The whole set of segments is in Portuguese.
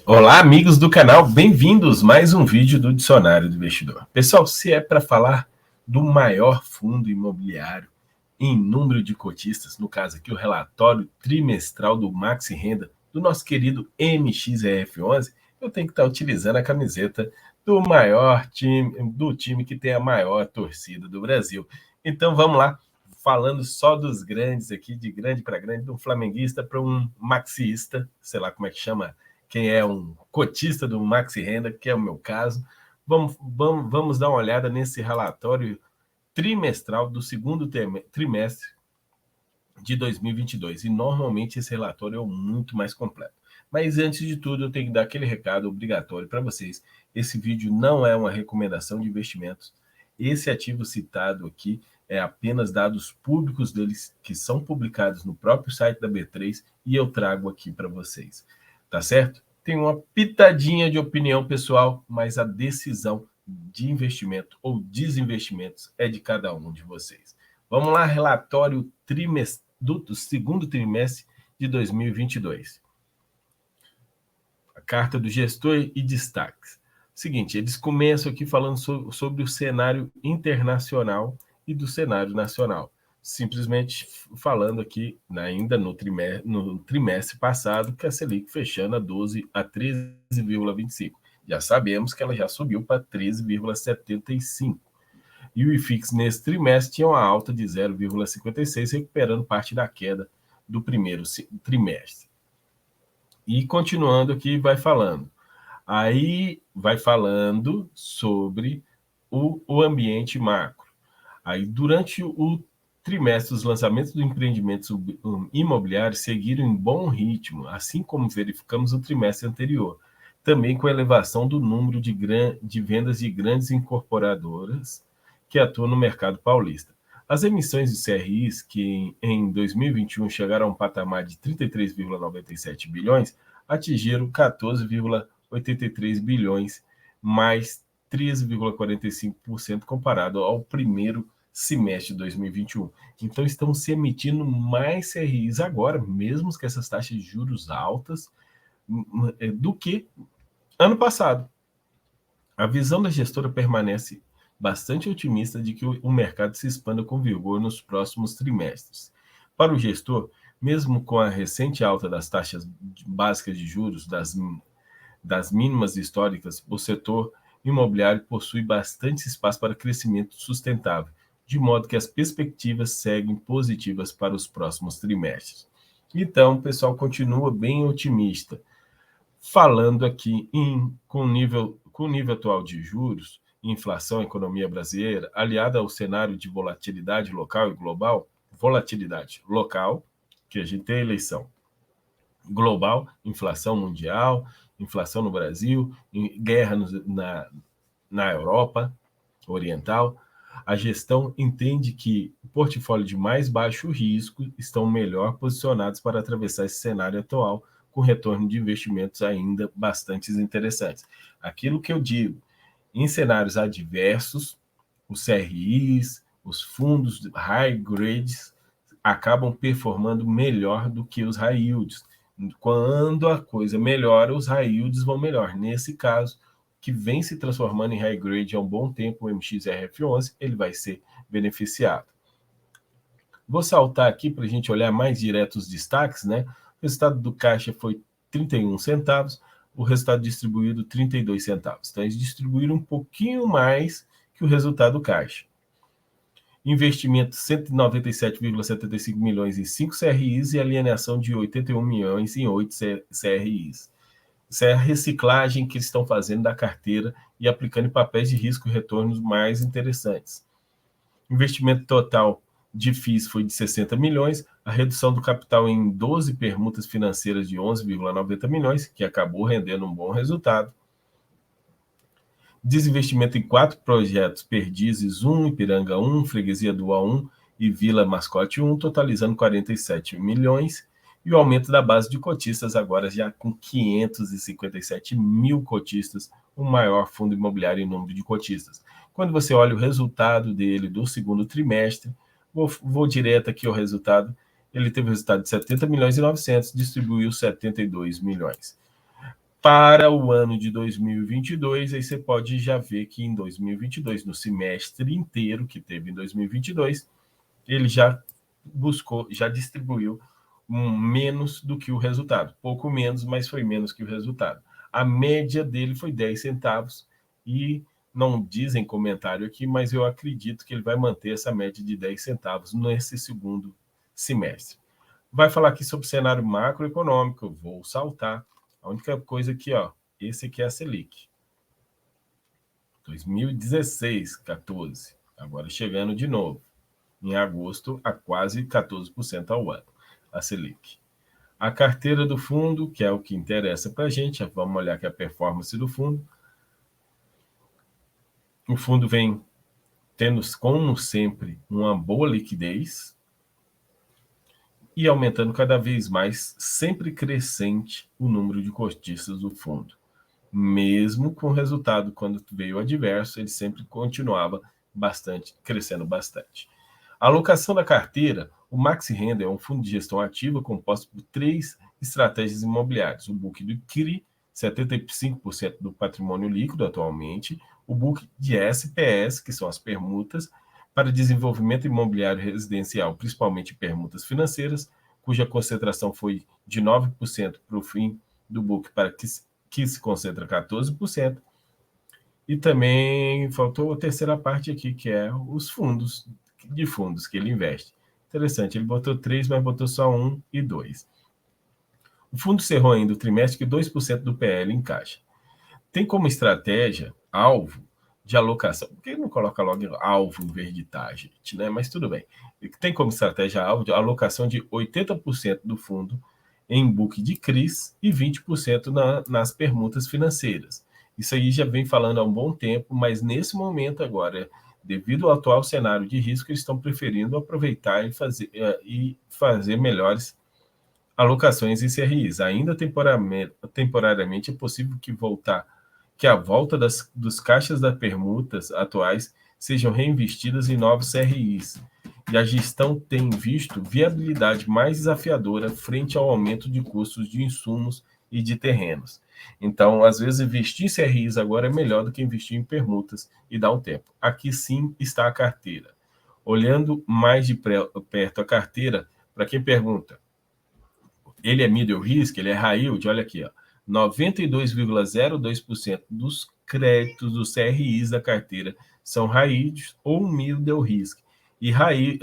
Olá, amigos do canal, bem-vindos a mais um vídeo do Dicionário do Investidor. Pessoal, se é para falar do maior fundo imobiliário em número de cotistas, no caso aqui o relatório trimestral do Maxi Renda, do nosso querido MXRF11, eu tenho que estar utilizando a camiseta do maior time, do time que tem a maior torcida do Brasil. Então vamos lá, falando só dos grandes aqui, de grande para grande, de um flamenguista para um maxista, sei lá como é que chama, quem é um cotista do Maxi Renda, que é o meu caso. Vamos dar uma olhada nesse relatório trimestral do segundo trimestre de 2022. E normalmente esse relatório é muito mais completo. Mas antes de tudo, eu tenho que dar aquele recado obrigatório para vocês. Esse vídeo não é uma recomendação de investimentos. Esse ativo citado aqui é apenas dados públicos deles que são publicados no próprio site da B3 e eu trago aqui para vocês. Tá certo? Tem uma pitadinha de opinião pessoal, mas a decisão de investimento ou desinvestimentos é de cada um de vocês. Vamos lá, relatório do segundo trimestre de 2022. A carta do gestor e destaques. Seguinte, eles começam aqui falando sobre o cenário internacional e do cenário nacional. Simplesmente falando aqui, ainda no trimestre passado, que a Selic fechando a 13,25. Já sabemos que ela já subiu para 13,75. E o IFIX nesse trimestre tinha uma alta de 0,56, recuperando parte da queda do primeiro trimestre. E continuando aqui, vai falando. Aí vai falando sobre o ambiente macro. Aí, durante o trimestre, os lançamentos do empreendimentos imobiliários seguiram em bom ritmo, assim como verificamos no trimestre anterior, também com a elevação do número de vendas de grandes incorporadoras que atuam no mercado paulista. As emissões de CRIs, que em 2021 chegaram a um patamar de 33,97 bilhões, atingiram 14,83 bilhões, mais 13,45% comparado ao primeiro semestre de 2021. Então, estão se emitindo mais CRIs agora, mesmo com essas taxas de juros altas, do que ano passado. A visão da gestora permanece bastante otimista de que o mercado se expanda com vigor nos próximos trimestres. Para o gestor, mesmo com a recente alta das taxas básicas de juros, das mínimas históricas, o setor imobiliário possui bastante espaço para crescimento sustentável, de modo que as perspectivas seguem positivas para os próximos trimestres. Então, o pessoal continua bem otimista. Falando aqui com o nível atual de juros, inflação, economia brasileira, aliada ao cenário de volatilidade local e global, volatilidade local, que a gente tem a eleição global, inflação mundial, inflação no Brasil, guerra na Europa Oriental, a gestão entende que o portfólio de mais baixo risco estão melhor posicionados para atravessar esse cenário atual, com retorno de investimentos ainda bastante interessantes. Aquilo que eu digo, em cenários adversos, os CRIs, os fundos high grades acabam performando melhor do que os high yields. Quando a coisa melhora, os high yields vão melhor. Nesse caso, que vem se transformando em high grade há um bom tempo, o MXRF11, ele vai ser beneficiado. Vou saltar aqui para a gente olhar mais direto os destaques, né? O resultado do caixa foi 31 centavos, o resultado distribuído 32 centavos. Então, eles distribuíram um pouquinho mais que o resultado do caixa. Investimento 197,75 milhões em 5 CRIs e alienação de 81 milhões em 8 CRIs. Isso é a reciclagem que eles estão fazendo da carteira e aplicando em papéis de risco retornos mais interessantes. Investimento total de FIIs foi de 60 milhões, a redução do capital em 12 permutas financeiras de 11,90 milhões, que acabou rendendo um bom resultado. Desinvestimento em 4 projetos Perdizes 1, Ipiranga 1, Freguesia Dual 1 e Vila Mascote 1, totalizando 47 milhões. E o aumento da base de cotistas, agora já com 557 mil cotistas, o maior fundo imobiliário em número de cotistas. Quando você olha o resultado dele do segundo trimestre, vou direto aqui ao resultado, ele teve o resultado de 70 milhões e 900, distribuiu 72 milhões. Para o ano de 2022, aí você pode já ver que em 2022, no semestre inteiro que teve em 2022, ele já buscou, já distribuiu menos do que o resultado. Pouco menos, mas foi menos que o resultado. A média dele foi 10 centavos e não dizem comentário aqui, mas eu acredito que ele vai manter essa média de 10 centavos nesse segundo semestre. Vai falar aqui sobre o cenário macroeconômico, eu vou saltar. A única coisa aqui, ó, esse aqui é a Selic. 2016, 14. Agora chegando de novo, em agosto, a quase 14% ao ano, a Selic. A carteira do fundo, que é o que interessa para a gente, vamos olhar aqui a performance do fundo. O fundo vem tendo, como sempre, uma boa liquidez e aumentando cada vez mais, sempre crescente, o número de cotistas do fundo. Mesmo com o resultado, quando veio adverso, ele sempre continuava crescendo bastante. A alocação da carteira, o Maxi Renda é um fundo de gestão ativa composto por 3 estratégias imobiliárias. O book do CRI, 75% do patrimônio líquido atualmente, o book de SPS, que são as permutas, para desenvolvimento imobiliário residencial, principalmente permutas financeiras, cuja concentração foi de 9% para o fim do book, para que se concentra 14%. E também faltou a terceira parte aqui, que é os fundos que ele investe. Interessante, ele botou 3, mas botou só 1 e 2. O fundo cerrou ainda o trimestre que 2% do PL em caixa. Tem como estratégia, alvo, de alocação. Por que não coloca logo alvo em vez de target, né? Mas tudo bem. Tem como estratégia alvo de alocação de 80% do fundo em book de CRIs e 20% nas permutas financeiras. Isso aí já vem falando há um bom tempo, mas nesse momento agora, devido ao atual cenário de risco, eles estão preferindo aproveitar e fazer melhores alocações em CRIs. Ainda temporariamente é possível que a volta dos caixas das permutas atuais sejam reinvestidas em novos CRIs. E a gestão tem visto viabilidade mais desafiadora frente ao aumento de custos de insumos e de terrenos. Então, às vezes, investir em CRIs agora é melhor do que investir em permutas e dar um tempo. Aqui sim está a carteira. Olhando mais de perto a carteira, para quem pergunta, ele é middle risk, ele é high yield, olha aqui, ó, 92,02% dos créditos dos CRIs da carteira são high yield ou middle risk. E high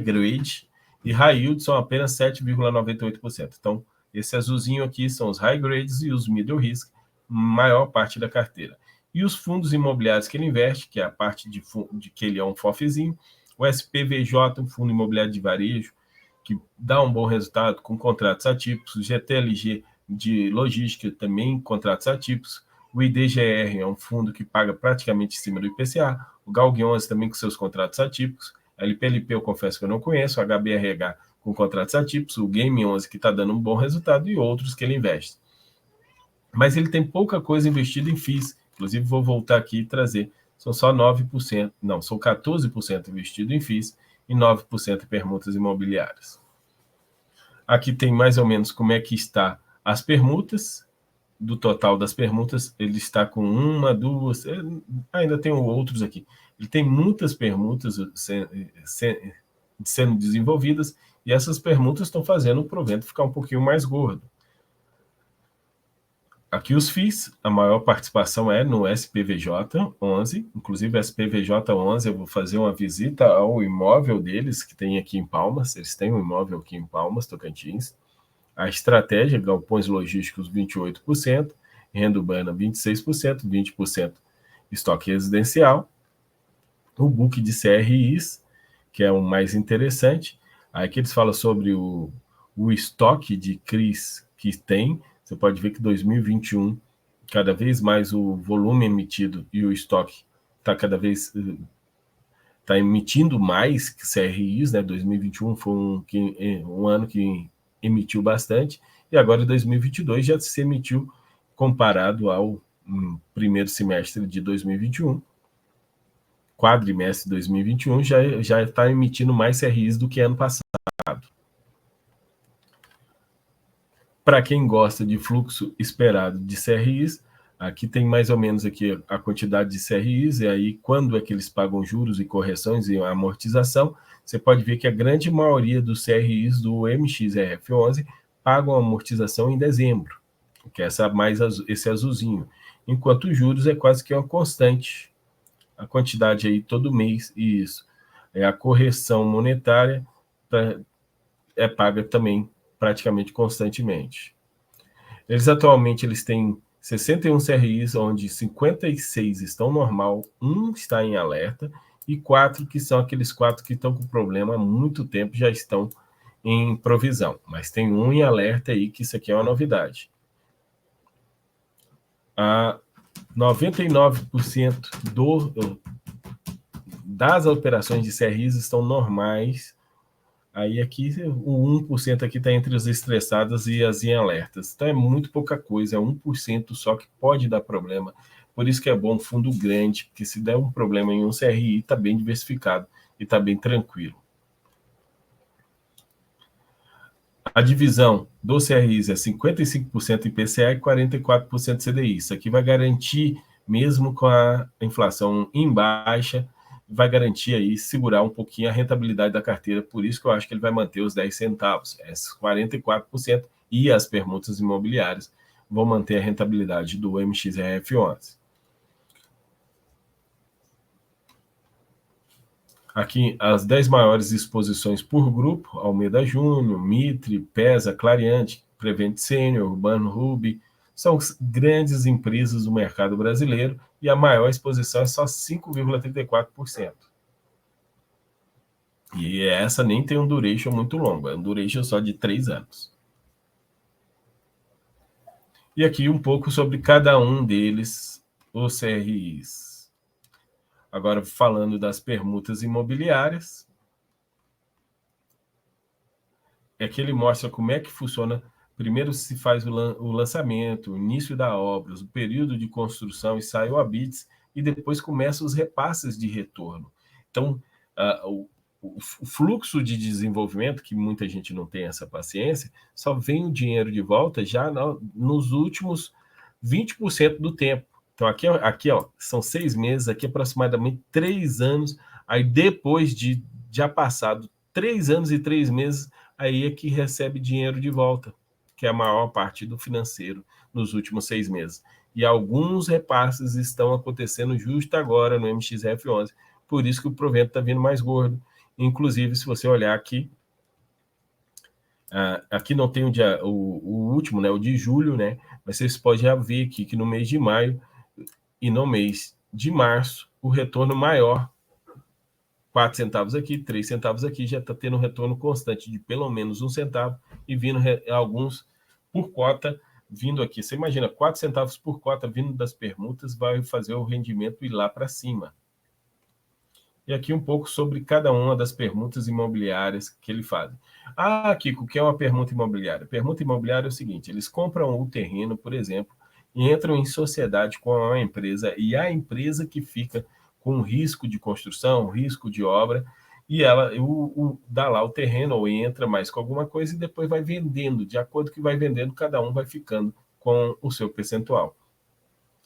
grade e high yield são apenas 7,98%. Então, esse azulzinho aqui são os high grades e os middle risk, maior parte da carteira. E os fundos imobiliários que ele investe, que é a parte de que ele é um FOFzinho, o SPVJ, um fundo imobiliário de varejo, que dá um bom resultado com contratos atípicos, o GTLG de logística também contratos atípicos, o IDGR é um fundo que paga praticamente em cima do IPCA, o GALG 11 também com seus contratos atípicos, a LPLP eu confesso que eu não conheço, o HBRH com contratos atípicos, o Game 11 que está dando um bom resultado e outros que ele investe. Mas ele tem pouca coisa investida em FIIs, inclusive vou voltar aqui e trazer, são só 9%, não, são 14% investido em FIIs e 9% em permutas imobiliárias. Aqui tem mais ou menos como é que está as permutas, do total das permutas, ele está com uma, duas, ainda tem outros aqui. Ele tem muitas permutas sendo desenvolvidas e essas permutas estão fazendo o provento ficar um pouquinho mais gordo. Aqui os FIIs, a maior participação é no SPVJ 11, inclusive SPVJ 11 eu vou fazer uma visita ao imóvel deles, que tem aqui em Palmas, eles têm um imóvel aqui em Palmas, Tocantins. A estratégia, galpões logísticos 28%, renda urbana 26%, 20% estoque residencial. O book de CRIs, que é o mais interessante, aí que eles falam sobre o estoque de CRIs que tem. Você pode ver que 2021, cada vez mais o volume emitido e o estoque está cada vez emitindo mais que CRIs, né? 2021 foi um ano que emitiu bastante, e agora 2022 já se emitiu comparado ao primeiro semestre de 2021, quadrimestre de 2021, já está emitindo mais CRIs do que ano passado. Para quem gosta de fluxo esperado de CRIs, aqui tem mais ou menos aqui a quantidade de CRIs, e aí quando é que eles pagam juros e correções e amortização, você pode ver que a grande maioria dos CRIs do MXRF11 pagam amortização em dezembro, que é esse azulzinho, enquanto os juros é quase que uma constante, a quantidade aí todo mês, e isso é a correção monetária, é paga também praticamente constantemente. Atualmente eles têm 61 CRIs, onde 56 estão normal, 1 está em alerta, e 4 que são aqueles 4 que estão com problema há muito tempo, já estão em provisão. Mas tem 1 em alerta aí, que isso aqui é uma novidade. 99% das operações de CRIs estão normais. Aí aqui, o 1% aqui está entre as estressadas e as em alertas. Então é muito pouca coisa, é 1% só que pode dar problema. Por isso que é bom fundo grande, porque se der um problema em um CRI, está bem diversificado e está bem tranquilo. A divisão dos CRIs é 55% IPCA e 44% CDI. Isso aqui vai garantir, mesmo com a inflação em baixa, vai garantir aí, segurar um pouquinho a rentabilidade da carteira, por isso que eu acho que ele vai manter os 10 centavos, esses 44%, e as permutas imobiliárias vão manter a rentabilidade do MXRF11. Aqui, as 10 maiores exposições por grupo: Almeida Júnior, Mitre, Pesa, Clariante, Prevent Senior, Urbano Ruby, são grandes empresas do mercado brasileiro, e a maior exposição é só 5,34%. E essa nem tem um duration muito longo, é um duration só de 3 anos. E aqui um pouco sobre cada um deles, os CRIs. Agora, falando das permutas imobiliárias, é que ele mostra como é que funciona. Primeiro se faz o lançamento, o início da obra, o período de construção e sai o habits, e depois começam os repasses de retorno. Então, o fluxo de desenvolvimento, que muita gente não tem essa paciência, só vem o dinheiro de volta já nos últimos 20% do tempo. Então, aqui ó, são 6 meses, aqui aproximadamente 3 anos, aí depois de já passado 3 anos e 3 meses, aí é que recebe dinheiro de volta, que é a maior parte do financeiro nos últimos 6 meses. E alguns repasses estão acontecendo justo agora no MXRF11, por isso que o provento está vindo mais gordo. Inclusive, se você olhar aqui, aqui não tem o último, né, o de julho, né, mas vocês podem já ver aqui que no mês de maio e no mês de março, o retorno maior, 4 centavos aqui, 3 centavos aqui, já está tendo um retorno constante de pelo menos 1 centavo, e vindo alguns por cota, vindo aqui. Você imagina, 4 centavos por cota vindo das permutas, vai fazer o rendimento ir lá para cima. E aqui um pouco sobre cada uma das permutas imobiliárias que ele faz. Kiko, o que é uma permuta imobiliária? Permuta imobiliária é o seguinte: eles compram o terreno, por exemplo, e entram em sociedade com uma empresa, e a empresa que fica com risco de construção, risco de obra, e ela dá lá o terreno, ou entra mais com alguma coisa, e depois vai vendendo. De acordo com que vai vendendo, cada um vai ficando com o seu percentual.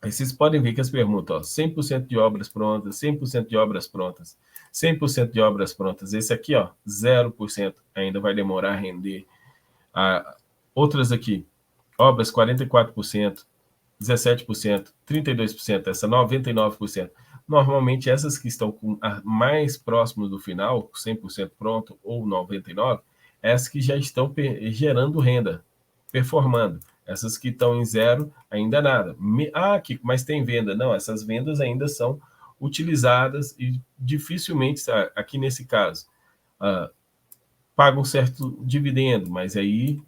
Aí vocês podem ver que as permutas, ó, 100% de obras prontas, 100% de obras prontas, 100% de obras prontas. Esse aqui, ó, 0%, ainda vai demorar a render. Outras aqui, obras 44%, 17%, 32%, essa 99%. Normalmente essas que estão mais próximas do final, 100% pronto ou 99%, essas que já estão gerando renda, performando. Essas que estão em zero, ainda nada. Mas tem venda. Não, essas vendas ainda são utilizadas e dificilmente, aqui nesse caso, pagam um certo dividendo, mas aí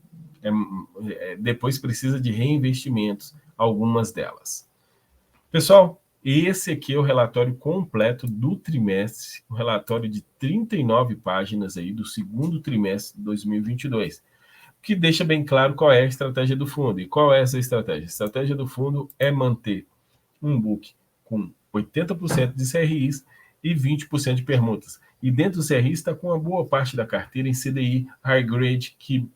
depois precisa de reinvestimentos, algumas delas. Pessoal, esse aqui é o relatório completo do trimestre, um relatório de 39 páginas aí do segundo trimestre de 2022. Que deixa bem claro qual é a estratégia do fundo. E qual é essa estratégia? A estratégia do fundo é manter um book com 80% de CRIs e 20% de permutas. E dentro do CRIs está com uma boa parte da carteira em CDI, high grade, que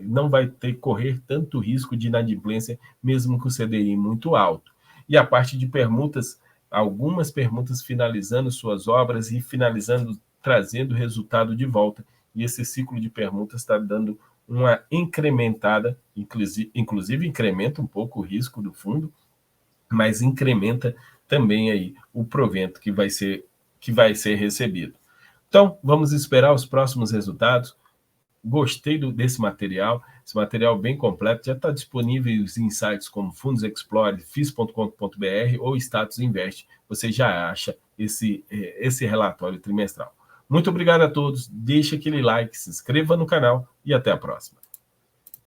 não vai correr tanto risco de inadimplência, mesmo com o CDI muito alto. E a parte de permutas, algumas permutas finalizando suas obras e trazendo resultado de volta. E esse ciclo de permutas está dando uma incrementada, inclusive incrementa um pouco o risco do fundo, mas incrementa também aí o provento que vai ser recebido. Então, vamos esperar os próximos resultados. Gostei desse material, esse material bem completo, já está disponível em sites como Fundos Explorer, fis.com.br ou Status Invest, você já acha esse relatório trimestral. Muito obrigado a todos, deixe aquele like, se inscreva no canal e até a próxima.